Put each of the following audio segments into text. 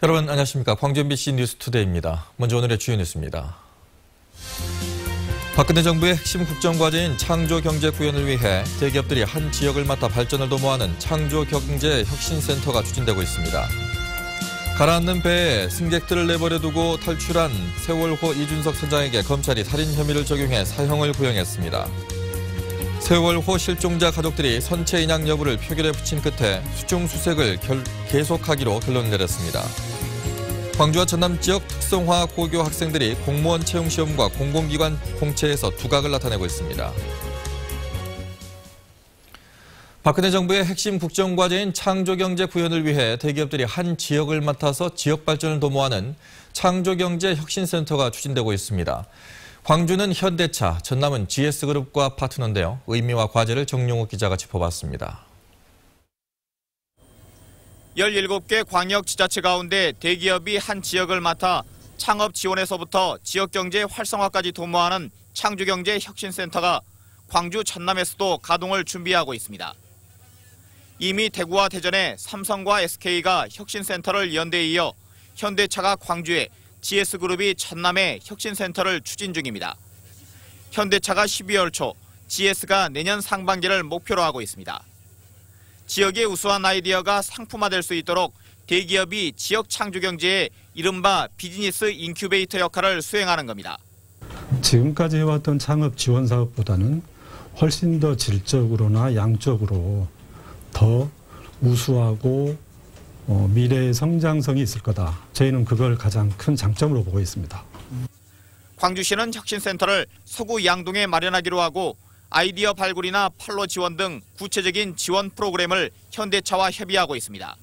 여러분 안녕하십니까. 광주 MBC 뉴스투데이입니다. 먼저 오늘의 주요 뉴스입니다. 박근혜 정부의 핵심 국정과제인 창조경제구현을 위해 대기업들이 한 지역을 맡아 발전을 도모하는 창조경제혁신센터가 추진되고 있습니다. 가라앉는 배에 승객들을 내버려두고 탈출한 세월호 이준석 선장에게 검찰이 살인 혐의를 적용해 사형을 구형했습니다. 세월호 실종자 가족들이 선체 인양 여부를 표결에 붙인 끝에 수중수색을 계속하기로 결론을 내렸습니다. 광주와 전남 지역 특성화 고교 학생들이 공무원 채용시험과 공공기관 공채에서 두각을 나타내고 있습니다. 박근혜 정부의 핵심 국정과제인 창조경제 구현을 위해 대기업들이 한 지역을 맡아서 지역 발전을 도모하는 창조경제혁신센터가 추진되고 있습니다. 광주는 현대차, 전남은 GS그룹과 파트너인데요. 의미와 과제를 정용욱 기자가 짚어봤습니다. 17개 광역 지자체 가운데 대기업이 한 지역을 맡아 창업 지원에서부터 지역경제 활성화까지 도모하는 창조경제혁신센터가 광주 전남에서도 가동을 준비하고 있습니다. 이미 대구와 대전에 삼성과 SK가 혁신센터를 연대에 이어 현대차가 광주에, GS그룹이 전남에 혁신센터를 추진 중입니다. 현대차가 12월 초, GS가 내년 상반기를 목표로 하고 있습니다. 지역의 우수한 아이디어가 상품화될 수 있도록 대기업이 지역 창조경제의 이른바 비즈니스 인큐베이터 역할을 수행하는 겁니다. 지금까지 해왔던 창업 지원 사업보다는 훨씬 더 질적으로나 양적으로 더 우수하고 미래의 성장성이 있을 거다. 저희는 그걸 가장 큰 장점으로 보고 있습니다. 광주시는 혁신센터를 서구 양동에 마련하기로 하고 아이디어 발굴이나 판로 지원 등 구체적인 지원 프로그램을 현대차와 협의하고 있습니다.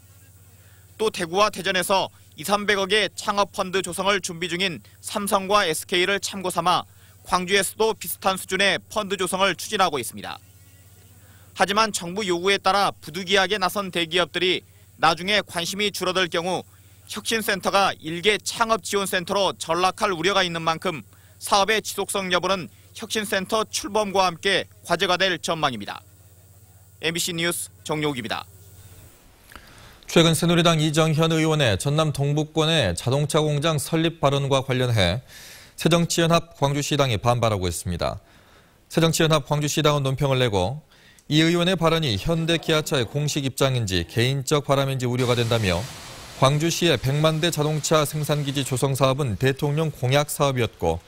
또 대구와 대전에서 200~300억의 창업펀드 조성을 준비 중인 삼성과 SK를 참고 삼아 광주에서도 비슷한 수준의 펀드 조성을 추진하고 있습니다. 하지만 정부 요구에 따라 부득이하게 나선 대기업들이 나중에 관심이 줄어들 경우 혁신센터가 일개 창업지원센터로 전락할 우려가 있는 만큼 사업의 지속성 여부는 혁신센터 출범과 함께 과제가 될 전망입니다. MBC 뉴스 정용욱입니다. 최근 새누리당 이정현 의원의 전남 동북권의 자동차 공장 설립 발언과 관련해 새정치연합 광주시당이 반발하고 있습니다. 새정치연합 광주시당은 논평을 내고 이 의원의 발언이 현대기아차의 공식 입장인지 개인적 바람인지 우려가 된다며 광주시의 100만 대 자동차 생산기지 조성 사업은 대통령 공약 사업이었고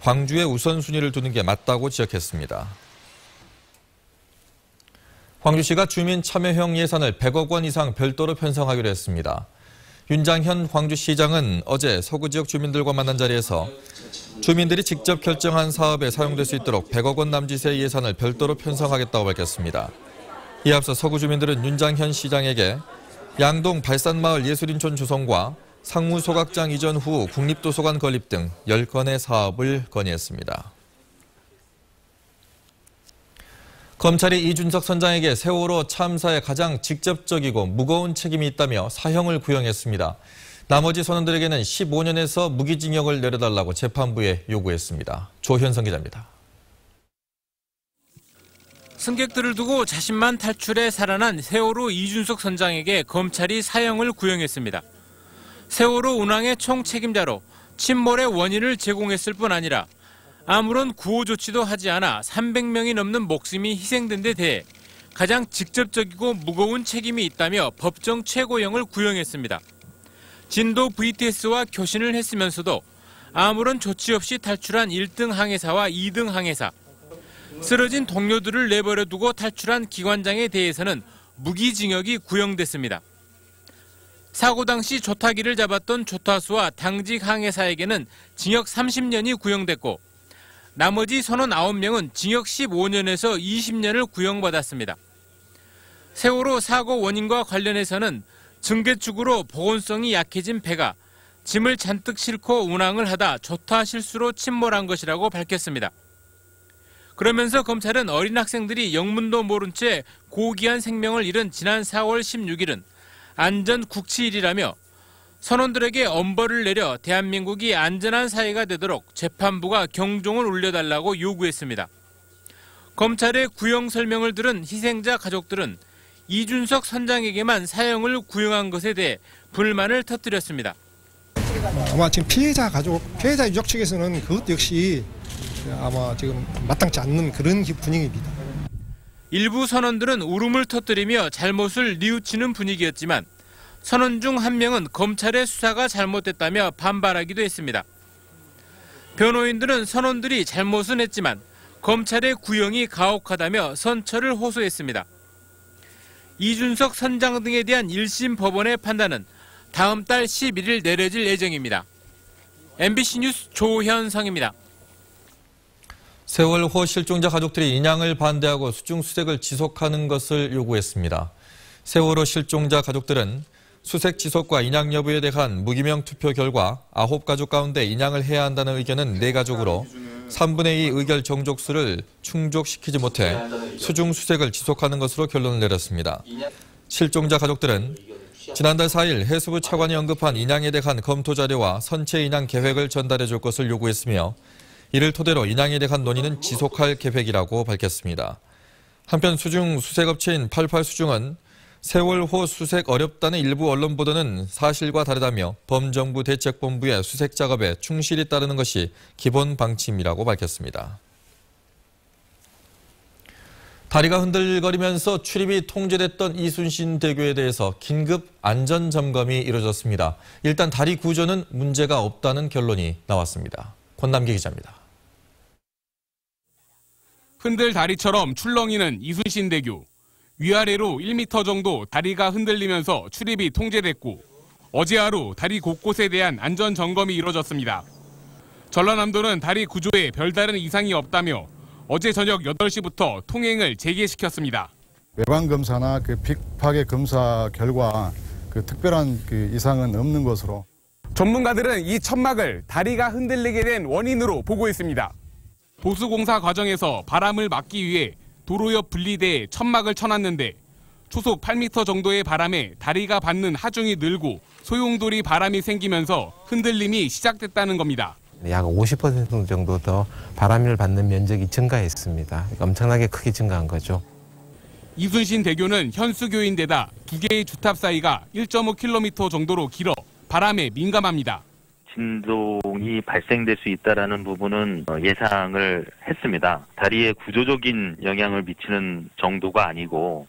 광주에 우선순위를 두는 게 맞다고 지적했습니다. 광주시가 주민 참여형 예산을 100억 원 이상 별도로 편성하기로 했습니다. 윤장현 광주시장은 어제 서구 지역 주민들과 만난 자리에서 주민들이 직접 결정한 사업에 사용될 수 있도록 100억 원 남짓의 예산을 별도로 편성하겠다고 밝혔습니다. 이에 앞서 서구 주민들은 윤장현 시장에게 양동 발산마을 예술인촌 조성과 상무소각장 이전 후 국립도서관 건립 등 10건의 사업을 건의했습니다. 검찰이 이준석 선장에게 세월호 참사에 가장 직접적이고 무거운 책임이 있다며 사형을 구형했습니다. 나머지 선원들에게는 15년에서 무기징역을 내려달라고 재판부에 요구했습니다. 조현성 기자입니다. 승객들을 두고 자신만 탈출해 살아난 세월호 이준석 선장에게 검찰이 사형을 구형했습니다. 세월호 운항의 총책임자로 침몰의 원인을 제공했을 뿐 아니라 아무런 구호 조치도 하지 않아 300명이 넘는 목숨이 희생된 데 대해 가장 직접적이고 무거운 책임이 있다며 법정 최고형을 구형했습니다. 진도 VTS와 교신을 했으면서도 아무런 조치 없이 탈출한 1등 항해사와 2등 항해사, 쓰러진 동료들을 내버려 두고 탈출한 기관장에 대해서는 무기징역이 구형됐습니다. 사고 당시 조타기를 잡았던 조타수와 당직 항해사에게는 징역 30년이 구형됐고 나머지 선원 9명은 징역 15년에서 20년을 구형받았습니다. 세월호 사고 원인과 관련해서는 증개축으로 보온성이 약해진 배가 짐을 잔뜩 싣고 운항을 하다 조타 실수로 침몰한 것이라고 밝혔습니다. 그러면서 검찰은 어린 학생들이 영문도 모른 채 고귀한 생명을 잃은 지난 4월 16일은 안전국치일이라며 선원들에게 엄벌을 내려 대한민국이 안전한 사회가 되도록 재판부가 경종을 울려달라고 요구했습니다. 검찰의 구형 설명을 들은 희생자 가족들은 이준석 선장에게만 사형을 구형한 것에 대해 불만을 터뜨렸습니다. 아마 지금 피해자 유족 측에서는 그것 역시 아마 지금 마땅치 않는 그런 분위기입니다. 일부 선원들은 울음을 터뜨리며 잘못을 뉘우치는 분위기였지만 선원 중 한 명은 검찰의 수사가 잘못됐다며 반발하기도 했습니다. 변호인들은 선원들이 잘못은 했지만 검찰의 구형이 가혹하다며 선처를 호소했습니다. 이준석 선장 등에 대한 1심 법원의 판단은 다음 달 11일 내려질 예정입니다. MBC 뉴스 조현성입니다. 세월호 실종자 가족들이 인양을 반대하고 수중수색을 지속하는 것을 요구했습니다. 세월호 실종자 가족들은 수색 지속과 인양 여부에 대한 무기명 투표 결과 9가족 가운데 인양을 해야 한다는 의견은 4가족으로 3분의 2 의결 정족수를 충족시키지 못해 수중수색을 지속하는 것으로 결론을 내렸습니다. 실종자 가족들은 지난달 4일 해수부 차관이 언급한 인양에 대한 검토 자료와 선체 인양 계획을 전달해 줄 것을 요구했으며 이를 토대로 인양에 대한 논의는 지속할 계획이라고 밝혔습니다. 한편 수중 수색업체인 88수중은 세월호 수색 어렵다는 일부 언론 보도는 사실과 다르다며 범정부 대책본부의 수색 작업에 충실히 따르는 것이 기본 방침이라고 밝혔습니다. 다리가 흔들거리면서 출입이 통제됐던 이순신 대교에 대해서 긴급 안전점검이 이루어졌습니다. 일단 다리 구조는 문제가 없다는 결론이 나왔습니다. 권남기 기자입니다. 흔들 다리처럼 출렁이는 이순신 대교. 위아래로 1m 정도 다리가 흔들리면서 출입이 통제됐고 어제 하루 다리 곳곳에 대한 안전 점검이 이뤄졌습니다. 전라남도는 다리 구조에 별다른 이상이 없다며 어제 저녁 8시부터 통행을 재개시켰습니다. 외관 검사나 빅파괴 검사 결과 특별한 이상은 없는 것으로. 전문가들은 이 천막을 다리가 흔들리게 된 원인으로 보고 있습니다. 보수공사 과정에서 바람을 막기 위해 도로 옆 분리대에 천막을 쳐놨는데 초속 8m 정도의 바람에 다리가 받는 하중이 늘고 소용돌이 바람이 생기면서 흔들림이 시작됐다는 겁니다. 약 50% 정도 더 바람을 받는 면적이 증가했습니다. 그러니까 엄청나게 크게 증가한 거죠. 이순신 대교는 현수교인데다 두 개의 주탑 사이가 1.5km 정도로 길어 바람에 민감합니다. 진동이 발생될 수 있다는 부분은 예상을 했습니다. 다리에 구조적인 영향을 미치는 정도가 아니고.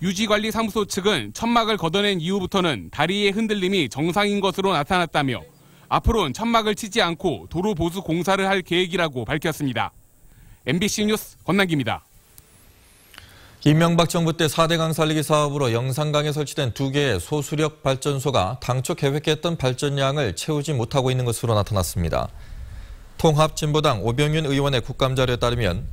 유지관리사무소 측은 천막을 걷어낸 이후부터는 다리의 흔들림이 정상인 것으로 나타났다며 앞으로는 천막을 치지 않고 도로 보수 공사를 할 계획이라고 밝혔습니다. MBC 뉴스 권남기입니다. 이명박 정부 때 4대 강 살리기 사업으로 영산강에 설치된 2개의 소수력 발전소가 당초 계획했던 발전량을 채우지 못하고 있는 것으로 나타났습니다. 통합진보당 오병윤 의원의 국감자료에 따르면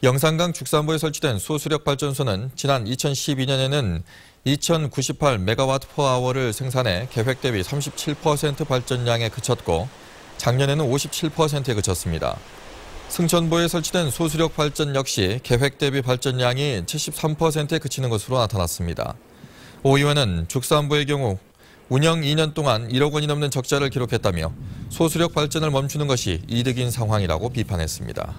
영산강 죽산부에 설치된 소수력 발전소는 지난 2012년에는 2098메가와트/아워를 생산해 계획 대비 37% 발전량에 그쳤고 작년에는 57%에 그쳤습니다. 승천보에 설치된 소수력 발전 역시 계획 대비 발전량이 73%에 그치는 것으로 나타났습니다. 오 의원은 죽산부의 경우 운영 2년 동안 1억 원이 넘는 적자를 기록했다며 소수력 발전을 멈추는 것이 이득인 상황이라고 비판했습니다.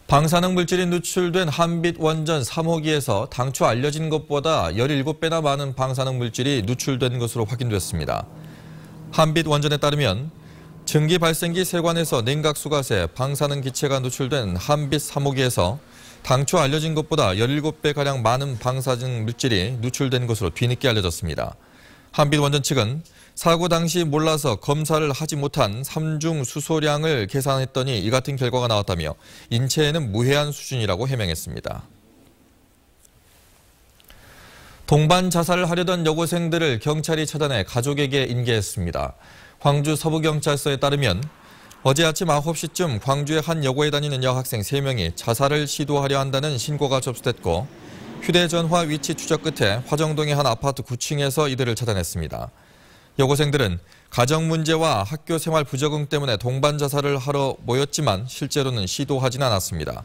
방사능 물질이 누출된 한빛 원전 3호기에서 당초 알려진 것보다 17배나 많은 방사능 물질이 누출된 것으로 확인됐습니다. 한빛 원전에 따르면 증기 발생기 세관에서 냉각수가세, 방사능 기체가 누출된 한빛 3호기에서 당초 알려진 것보다 17배가량 많은 방사능 물질이 누출된 것으로 뒤늦게 알려졌습니다. 한빛 원전 측은 사고 당시 몰라서 검사를 하지 못한 삼중 수소량을 계산했더니 이 같은 결과가 나왔다며 인체에는 무해한 수준이라고 해명했습니다. 동반 자살을 하려던 여고생들을 경찰이 찾아내 가족에게 인계했습니다. 광주 서부경찰서에 따르면 어제 아침 9시쯤 광주의 한 여고에 다니는 여학생 3명이 자살을 시도하려 한다는 신고가 접수됐고 휴대전화 위치 추적 끝에 화정동의 한 아파트 9층에서 이들을 찾아냈습니다. 여고생들은 가정 문제와 학교 생활 부적응 때문에 동반 자살을 하러 모였지만 실제로는 시도하진 않았습니다.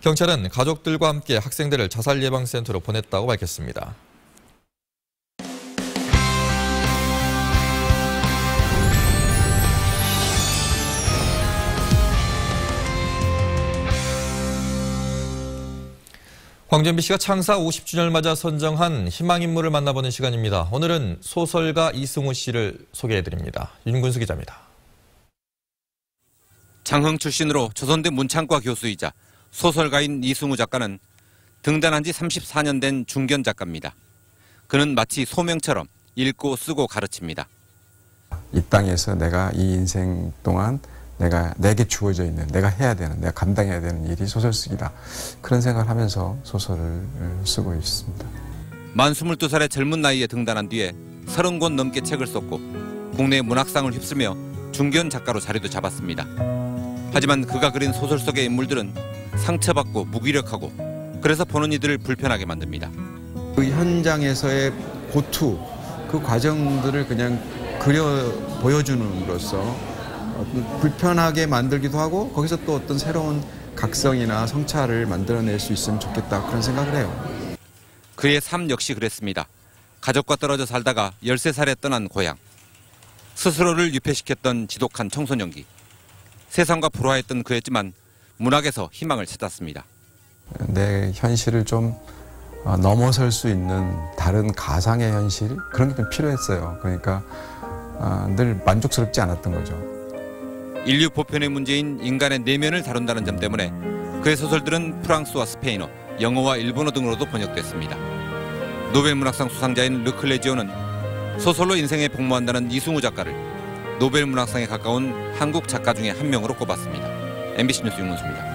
경찰은 가족들과 함께 학생들을 자살 예방센터로 보냈다고 밝혔습니다. 광주 MBC가 창사 50주년을 맞아 선정한 희망인물을 만나보는 시간입니다. 오늘은 소설가 이승우 씨를 소개해드립니다. 윤군수 기자입니다. 장흥 출신으로 조선대 문창과 교수이자 소설가인 이승우 작가는 등단한 지 34년 된 중견 작가입니다. 그는 마치 소명처럼 읽고 쓰고 가르칩니다. 이 땅에서 내가 이 인생 동안 내게 주어져 있는, 내가 해야 되는, 내가 감당해야 되는 일이 소설 쓰기다. 그런 생각을 하면서 소설을 쓰고 있습니다. 만 22살의 젊은 나이에 등단한 뒤에 30권 넘게 책을 썼고 국내 문학상을 휩쓰며 중견 작가로 자리도 잡았습니다. 하지만 그가 그린 소설 속의 인물들은 상처받고 무기력하고 그래서 보는 이들을 불편하게 만듭니다. 그 현장에서의 고투, 그 과정들을 그냥 보여주는으로써 불편하게 만들기도 하고 거기서 또 어떤 새로운 각성이나 성찰을 만들어낼 수 있으면 좋겠다, 그런 생각을 해요. 그의 삶 역시 그랬습니다. 가족과 떨어져 살다가 13살에 떠난 고향. 스스로를 유폐시켰던 지독한 청소년기. 세상과 불화했던 그였지만 문학에서 희망을 찾았습니다. 내 현실을 좀 넘어설 수 있는 다른 가상의 현실, 그런 게 좀 필요했어요. 그러니까 늘 만족스럽지 않았던 거죠. 인류 보편의 문제인 인간의 내면을 다룬다는 점 때문에 그의 소설들은 프랑스와 스페인어, 영어와 일본어 등으로도 번역됐습니다. 노벨 문학상 수상자인 르클레지오는 소설로 인생에 복무한다는 이승우 작가를 노벨 문학상에 가까운 한국 작가 중에 한 명으로 꼽았습니다. MBC 뉴스 윤문수입니다.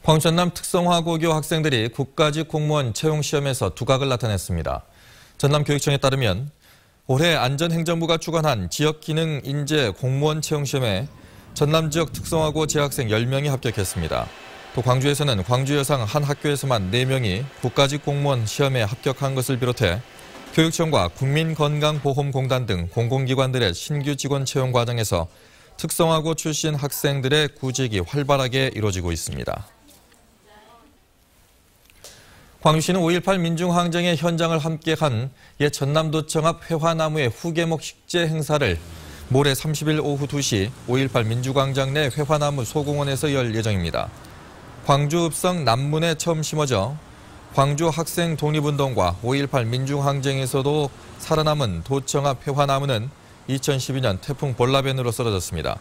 광주 전남 특성화고교 학생들이 국가직 공무원 채용시험에서 두각을 나타냈습니다. 전남교육청에 따르면 올해 안전행정부가 주관한 지역기능인재 공무원 채용시험에 전남 지역 특성화고 재학생 10명이 합격했습니다. 또 광주에서는 광주 여상 한 학교에서만 4명이 국가직 공무원 시험에 합격한 것을 비롯해 교육청과 국민건강보험공단 등 공공기관들의 신규 직원 채용 과정에서 특성화고 출신 학생들의 구직이 활발하게 이루어지고 있습니다. 광주시는 5.18 민중항쟁의 현장을 함께한 옛 전남도청 앞 회화나무의 후계목 식재 행사를 모레 30일 오후 2시 5.18 민주광장 내 회화나무 소공원에서 열 예정입니다. 광주 읍성 남문에 처음 심어져 광주 학생 독립운동과 5.18 민중항쟁에서도 살아남은 도청 앞 회화나무는 2012년 태풍 볼라벤으로 쓰러졌습니다.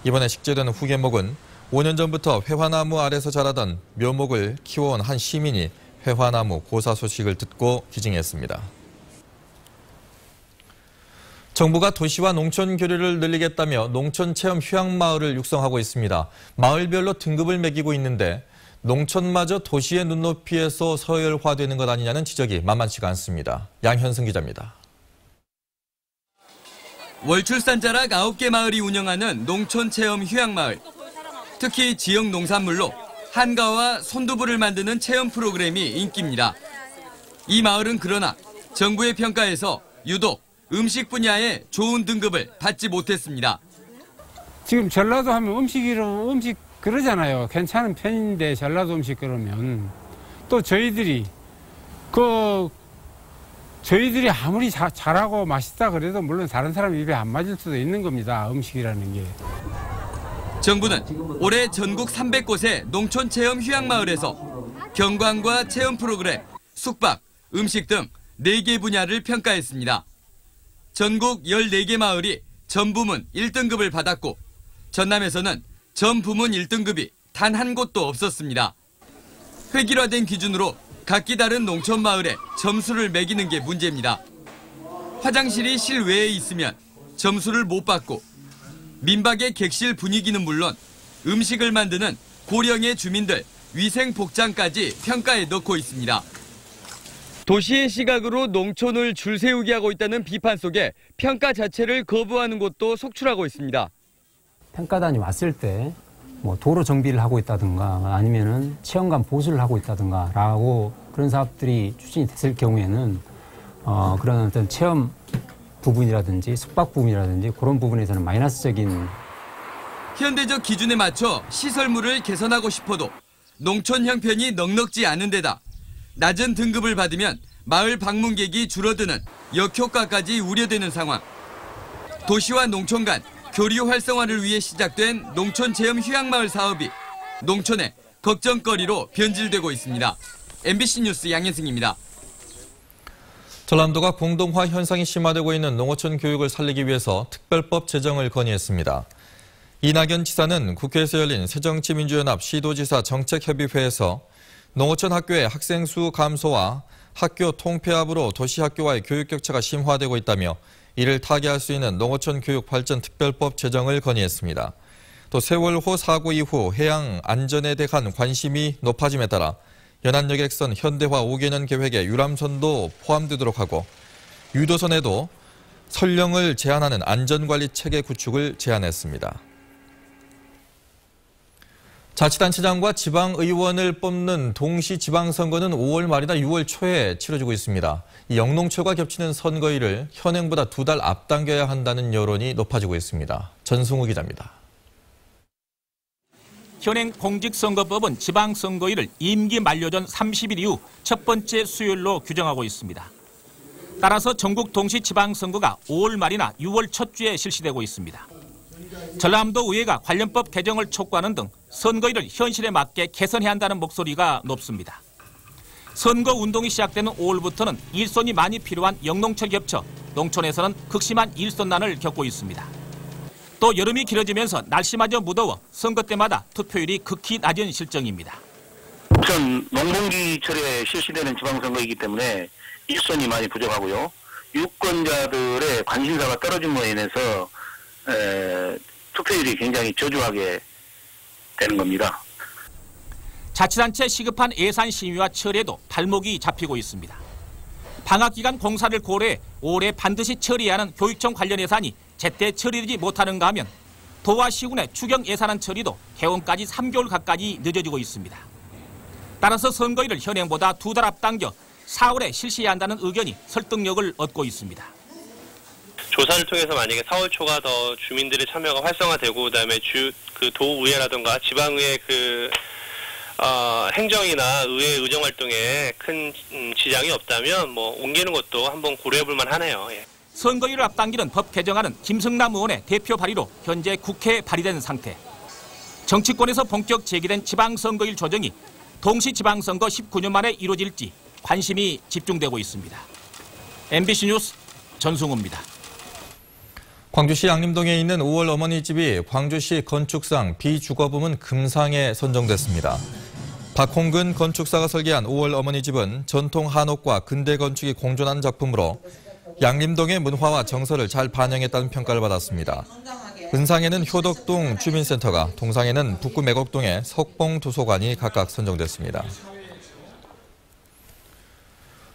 이번에 식재되는 후계목은 5년 전부터 회화나무 아래서 자라던 묘목을 키워온 한 시민이 회화나무 고사 소식을 듣고 기증했습니다. 정부가 도시와 농촌 교류를 늘리겠다며 농촌체험 휴양마을을 육성하고 있습니다. 마을별로 등급을 매기고 있는데 농촌마저 도시의 눈높이에서 서열화되는 것 아니냐는 지적이 만만치가 않습니다. 양현승 기자입니다. 월출산자락 9개 마을이 운영하는 농촌체험 휴양마을. 특히 지역 농산물로 한가와 손두부를 만드는 체험 프로그램이 인기입니다. 이 마을은 그러나 정부의 평가에서 유독 음식 분야에 좋은 등급을 받지 못했습니다. 지금 전라도 하면 음식 그러잖아요. 괜찮은 편인데 전라도 음식 그러면 또 저희들이 아무리 잘하고 맛있다 그래도 물론 다른 사람 입에 안 맞을 수도 있는 겁니다. 음식이라는 게. 정부는 올해 전국 300곳의 농촌체험 휴양마을에서 경관과 체험 프로그램, 숙박, 음식 등 4개 분야를 평가했습니다. 전국 14개 마을이 전부문 1등급을 받았고 전남에서는 전부문 1등급이 단 한 곳도 없었습니다. 획일화된 기준으로 각기 다른 농촌 마을에 점수를 매기는 게 문제입니다. 화장실이 실외에 있으면 점수를 못 받고 민박의 객실 분위기는 물론 음식을 만드는 고령의 주민들 위생 복장까지 평가에 넣고 있습니다. 도시의 시각으로 농촌을 줄 세우게 하고 있다는 비판 속에 평가 자체를 거부하는 곳도 속출하고 있습니다. 평가단이 왔을 때 뭐 도로 정비를 하고 있다든가 아니면은 체험관 보수를 하고 있다든가 라고 그런 사업들이 추진이 됐을 경우에는 그런 어떤 체험 부분이라든지 숙박 부분이라든지 그런 부분에서는 마이너스적인 현대적 기준에 맞춰 시설물을 개선하고 싶어도 농촌 형편이 넉넉지 않은 데다 낮은 등급을 받으면 마을 방문객이 줄어드는 역효과까지 우려되는 상황. 도시와 농촌 간 교류 활성화를 위해 시작된 농촌 체험 휴양마을 사업이 농촌에 걱정거리로 변질되고 있습니다. MBC 뉴스 양현승입니다. 전남도가 공동화 현상이 심화되고 있는 농어촌 교육을 살리기 위해서 특별법 제정을 건의했습니다. 이낙연 지사는 국회에서 열린 새정치민주연합 시도지사 정책협의회에서 농어촌 학교의 학생 수 감소와 학교 통폐합으로 도시학교와의 교육 격차가 심화되고 있다며 이를 타개할 수 있는 농어촌 교육 발전 특별법 제정을 건의했습니다. 또 세월호 사고 이후 해양 안전에 대한 관심이 높아짐에 따라 연안여객선 현대화 5개년 계획에 유람선도 포함되도록 하고 유도선에도 선령을 제한하는 안전관리 체계 구축을 제안했습니다. 자치단체장과 지방의원을 뽑는 동시지방선거는 5월 말이나 6월 초에 치러지고 있습니다. 이 영농철과 겹치는 선거일을 현행보다 2달 앞당겨야 한다는 여론이 높아지고 있습니다. 전승우 기자입니다. 현행 공직선거법은 지방선거일을 임기 만료 전 30일 이후 첫 번째 수요일로 규정하고 있습니다. 따라서 전국 동시 지방선거가 5월 말이나 6월 첫 주에 실시되고 있습니다. 전남도 의회가 관련법 개정을 촉구하는 등 선거일을 현실에 맞게 개선해야 한다는 목소리가 높습니다. 선거운동이 시작되는 5월부터는 일손이 많이 필요한 영농철 겹쳐 농촌에서는 극심한 일손난을 겪고 있습니다. 또 여름이 길어지면서 날씨마저 무더워 선거 때마다 투표율이 극히 낮은 실정입니다. 우선 농번기철에 실시되는 지방선거이기 때문에 일손이 많이 부족하고요. 유권자들의 관심사가 떨어짐으로 인해서 투표율이 굉장히 저조하게 되는 겁니다. 자치단체 시급한 예산 심의와 처리에도 발목이 잡히고 있습니다. 방학기간 공사를 고려해 올해 반드시 처리해야 하는 교육청 관련 예산이 제때 처리되지 못하는가 하면 도와 시군의 추경 예산안 처리도 개원까지 3개월 가까이 늦어지고 있습니다. 따라서 선거일을 현행보다 2달 앞당겨 4월에 실시해야 한다는 의견이 설득력을 얻고 있습니다. 조사를 통해서 만약에 4월 초가 더 주민들의 참여가 활성화되고 그다음에 도의회라든가 지방의회 행정이나 의회 의정 활동에 큰 지장이 없다면 옮기는 것도 한번 고려해볼 만하네요. 예. 선거일을 앞당기는 법 개정안은 김승남 의원의 대표 발의로 현재 국회에 발의된 상태. 정치권에서 본격 제기된 지방선거일 조정이 동시 지방선거 19년 만에 이루어질지 관심이 집중되고 있습니다. MBC 뉴스 전승우입니다. 광주시 양림동에 있는 5월 어머니집이 광주시 건축상 비주거부문 금상에 선정됐습니다. 박홍근 건축사가 설계한 5월 어머니집은 전통 한옥과 근대 건축이 공존한 작품으로 양림동의 문화와 정서를 잘 반영했다는 평가를 받았습니다. 은상에는 효덕동 주민센터가, 동상에는 북구 매곡동의 석봉도서관이 각각 선정됐습니다.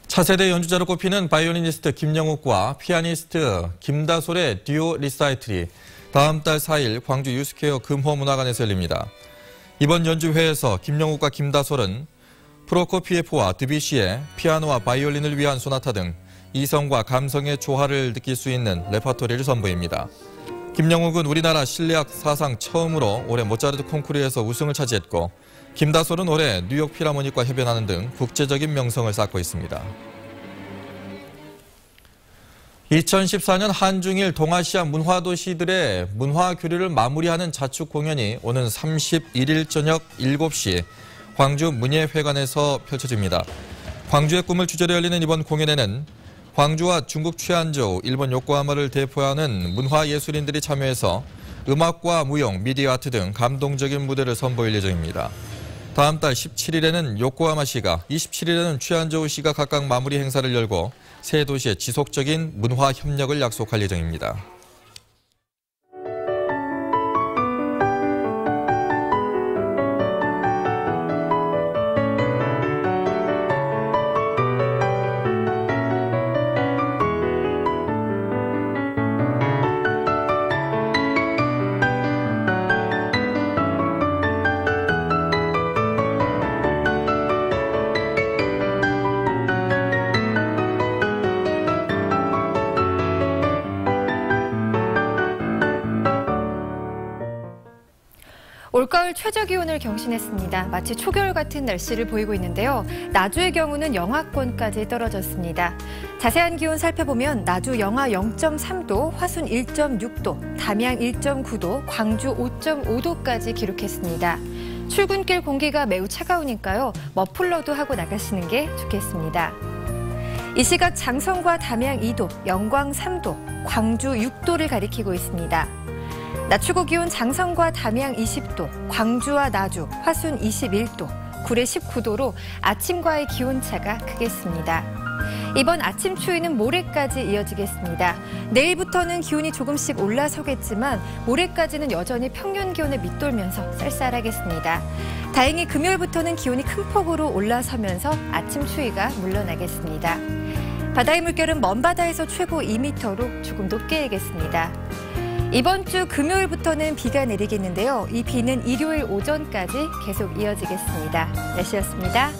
차세대 연주자로 꼽히는 바이올리니스트 김영욱과 피아니스트 김다솔의 듀오 리사이틀이 다음 달 4일 광주 유스케어 금호문화관에서 열립니다. 이번 연주회에서 김영욱과 김다솔은 프로코피에프와 드뷔시의 피아노와 바이올린을 위한 소나타 등 이성과 감성의 조화를 느낄 수 있는 레퍼토리를 선보입니다. 김영욱은 우리나라 실내악 사상 처음으로 올해 모차르트 콩쿠르에서 우승을 차지했고, 김다솔은 올해 뉴욕 필하모닉과 협연하는 등 국제적인 명성을 쌓고 있습니다. 2014년 한중일 동아시아 문화도시들의 문화교류를 마무리하는 자축 공연이 오는 31일 저녁 7시 광주 문예회관에서 펼쳐집니다. 광주의 꿈을 주제로 열리는 이번 공연에는 광주와 중국 취안저우, 일본 요코하마를 대표하는 문화예술인들이 참여해서 음악과 무용, 미디어 아트 등 감동적인 무대를 선보일 예정입니다. 다음 달 17일에는 요코하마시가, 27일에는 취안저우시가 각각 마무리 행사를 열고 세 도시의 지속적인 문화 협력을 약속할 예정입니다. 올가을 최저기온을 경신했습니다. 마치 초겨울 같은 날씨를 보이고 있는데요. 나주의 경우는 영하권까지 떨어졌습니다. 자세한 기온 살펴보면 나주 영하 0.3도, 화순 1.6도, 담양 1.9도, 광주 5.5도까지 기록했습니다. 출근길 공기가 매우 차가우니까요. 머플러도 하고 나가시는 게 좋겠습니다. 이 시각 장성과 담양 2도, 영광 3도, 광주 6도를 가리키고 있습니다. 낮 최고 기온 장성과 담양 20도, 광주와 나주, 화순 21도, 구례 19도로 아침과의 기온차가 크겠습니다. 이번 아침 추위는 모레까지 이어지겠습니다. 내일부터는 기온이 조금씩 올라서겠지만 모레까지는 여전히 평년 기온에 밑돌면서 쌀쌀하겠습니다. 다행히 금요일부터는 기온이 큰 폭으로 올라서면서 아침 추위가 물러나겠습니다. 바다의 물결은 먼 바다에서 최고 2m로 조금 높게 일겠습니다. 이번 주 금요일부터는 비가 내리겠는데요. 이 비는 일요일 오전까지 계속 이어지겠습니다. 날씨였습니다.